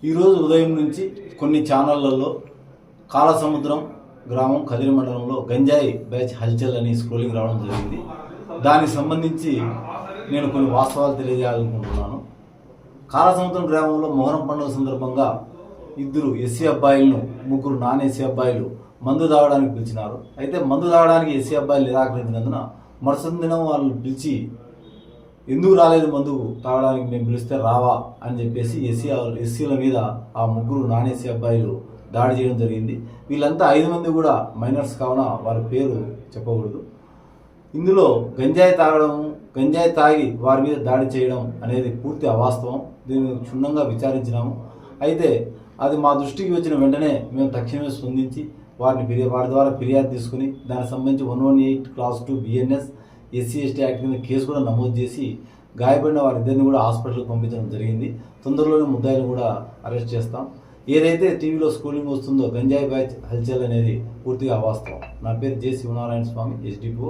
ఈరోజు ఉదయం నుంచి కొన్ని ఛానళ్లలో కాలసముద్రం గ్రామం కదిరి మండలంలో గంజాయి బ్యాచ్ హల్చల్ అని స్క్రోలింగ్ రావడం జరిగింది. దానికి సంబంధించి నేను కొన్ని వాస్తవాలు తెలియజేయాలనుకుంటున్నాను. కాలసముద్రం గ్రామంలో మొహరం పండుగ సందర్భంగా ఇద్దరు ఎస్సీ అబ్బాయిలను, ముగ్గురు నాన్ ఎస్సీ అబ్బాయిలు మందు తాగడానికి పిలిచినారు. అయితే మందు తాగడానికి ఎస్సీ అబ్బాయిలు నిరాకరించినందున మరుసటి దినం వాళ్ళని పిలిచి ఎందుకు రాలేదు మందు తాగడానికి, మేము పిలిస్తే రావా అని చెప్పేసి ఎస్సీల మీద ఆ ముగ్గురు నాన్ ఎస్సీ అబ్బాయిలు దాడి చేయడం జరిగింది. వీళ్ళంతా 5 మంది కూడా మైనర్స్ కావున వారి పేరు చెప్పకూడదు. ఇందులో గంజాయి తాగి వారి మీద దాడి చేయడం అనేది పూర్తి అవాస్తవం. దీన్ని క్షుణ్ణంగా విచారించినాము. అయితే అది మా దృష్టికి వచ్చిన వెంటనే మేము తక్షణమే స్పందించి వారి ద్వారా ఫిర్యాదు తీసుకుని దానికి సంబంధించి 118 క్లాస్ 2 BNS SC/ST యాక్ట్ కింద కేసు కూడా నమోదు చేసి గాయపడిన వారిద్దరిని కూడా హాస్పిటల్కి పంపించడం జరిగింది. తొందరలోనే ముద్దాయిలు కూడా అరెస్ట్ చేస్తాం. ఏదైతే టీవీలో స్కూలింగ్ వస్తుందో గంజాయి బ్యాచ్ హల్చల్ అనేది పూర్తిగా అవాస్తవం. నా పేరు జె. శివనారాయణ స్వామి, SDPO.